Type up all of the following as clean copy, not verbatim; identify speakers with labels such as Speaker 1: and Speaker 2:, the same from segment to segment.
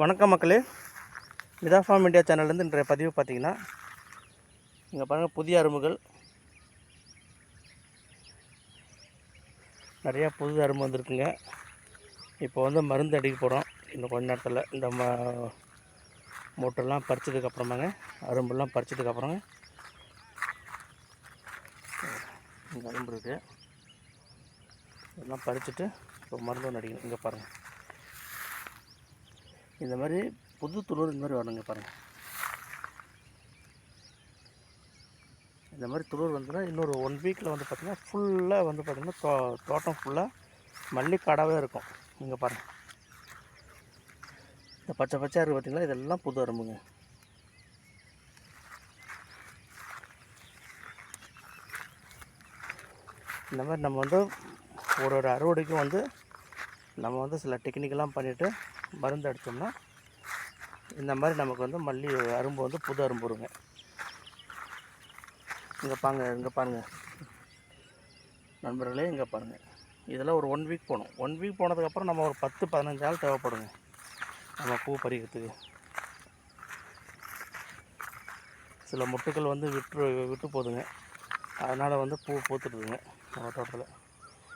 Speaker 1: வணக்கம் மக்களே, மிதா form India சேனல்லேருந்து இன்றைய பதிவு பார்த்திங்கன்னா, இங்கே பாருங்கள் புதிய அரும்புகள் நிறையா புது அரும்பு வந்திருக்குங்க. இப்போ வந்து மருந்து அடிக்க போகிறோம். இன்னும் கொஞ்ச நேரத்தில் இந்த மூட்டெல்லாம் பறிச்சதுக்கப்புறமாங்க, அரும்புலாம் பறிச்சதுக்கப்புறங்க இங்கே அரும்பு இருக்குது. இதெல்லாம் பறிச்சுட்டு இப்போ மருந்து ஒன்று அடிக்கணும். இங்கே பாருங்கள், இந்த மாதிரி புது துளிர் இந்த மாதிரி வரணுங்க. பாருங்கள், இந்த மாதிரி துளிர் வந்துன்னா இன்னொரு 1 வீக்கில் வந்து பார்த்திங்கன்னா ஃபுல்லாக வந்து பார்த்திங்கன்னா தோட்டம் ஃபுல்லாக மல்லிக்காடாகவே இருக்கும். இங்கே பாருங்கள், இந்த பச்சை பச்சையாக இருக்குது பார்த்திங்களா, இதெல்லாம் புது அரும்புங்க. இந்த மாதிரி நம்ம வந்து ஒரு அறுவடைக்கும் வந்து நம்ம வந்து சில டெக்னிக்கெல்லாம் பண்ணிவிட்டு மருந்து அடித்தோம்னா இந்த மாதிரி நமக்கு வந்து மல்லி அரும்பு வந்து புது அரும்பு வருங்க. இங்கே பாருங்கள் நண்பர்களே, இங்கே பாருங்கள், இதெல்லாம் ஒரு 1 வீக் போகணும். 1 வீக் போனதுக்கப்புறம் நம்ம ஒரு 10-15 நாள் தேவைப்படுங்க நம்ம பூ பறிக்கிறதுக்கு. சில மொட்டுக்கள் வந்து விட்டு போகுதுங்க, அதனால் வந்து பூ பூத்துடுதுங்க நம்ம தோட்டத்தில்.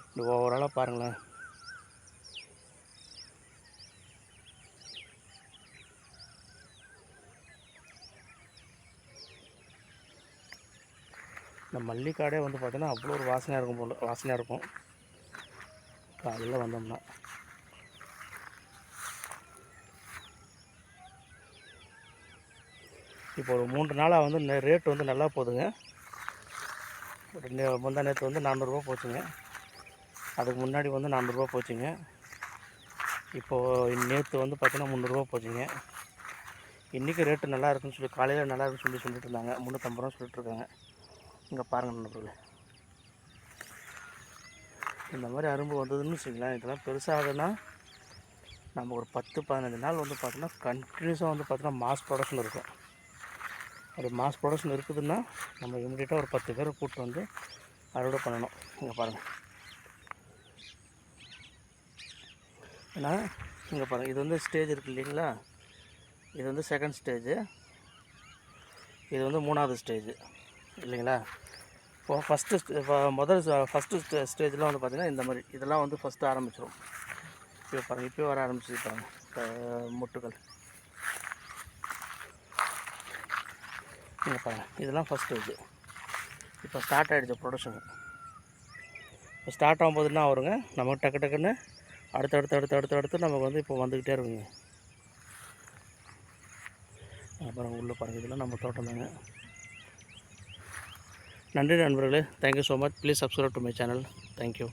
Speaker 1: இந்த ஓவராலாக பாருங்களேன். இந்த மல்லிக்காடே வந்து பார்த்திங்கன்னா அவ்வளோ ஒரு வாசனையாக இருக்கும் காலையில் வந்தோம்னா. இப்போ ஒரு 3 நாளாக வந்து ரேட் வந்து நல்லா போகுதுங்க. முந்தா நேற்று வந்து 400 ரூபா போச்சுங்க. அதுக்கு முன்னாடி வந்து 400 ரூபா போச்சுங்க. இப்போது நேற்று வந்து பார்த்திங்கன்னா 300 ரூபா போச்சுங்க. இன்றைக்கி ரேட்டு நல்லா இருக்குன்னு சொல்லி காலையில் நல்லா இருக்குன்னு சொல்லிட்டு இருந்தாங்க. 350 ரூபா சொல்லிட்டுருக்காங்க. இங்கே பாருங்கள் நண்பர்களே, இந்த மாதிரி அரும்பு வந்ததுன்னு வச்சுக்கலாம், இதெல்லாம் பெருசாகுதுன்னா நம்ம ஒரு 10-15 நாள் வந்து பார்த்தோன்னா கண்டினியூஸாக வந்து பார்த்தோன்னா மாஸ் ப்ரொடக்ஷன் இருக்கும். அது மாஸ் ப்ரொடக்ஷன் இருக்குதுன்னா நம்ம இமீடியட்டாக ஒரு 10 பேரை கூப்பிட்டு வந்து அறுவடை பண்ணணும். இங்கே பாருங்கள், ஏன்னா இங்கே பாருங்கள், இது வந்து ஸ்டேஜ் இருக்குது இல்லைங்களா, இது வந்து செகண்ட் ஸ்டேஜு, இது வந்து 3வது ஸ்டேஜு இல்லைங்களா. இப்போது ஃபஸ்ட்டு ஸ்டேஜில் வந்து பார்த்திங்கன்னா இந்த மாதிரி இதெல்லாம் வந்து ஃபஸ்ட்டு ஆரம்பிச்சிடும். இப்போ பாருங்கள், இப்போ வர ஆரம்பிச்சு பாருங்கள் மொட்டுக்கள். இங்கே பாருங்கள், இதெல்லாம் ஃபஸ்ட் ஸ்டேஜு. இப்போ ஸ்டார்ட் ஆகிடுச்சு ப்ரொடக்ஷன். இப்போ ஸ்டார்ட் ஆகும்போது என்ன வருங்க, நமக்கு டக்குன்னு அடுத்து நமக்கு வந்து இப்போ வந்துக்கிட்டே இருக்குங்க. அப்புறம் உள்ளே பாருங்கள், இதெல்லாம் நம்ம தோட்டம் தாங்க. நன்றி நண்பர்களே, thank you so much. Please subscribe to my channel. Thank you.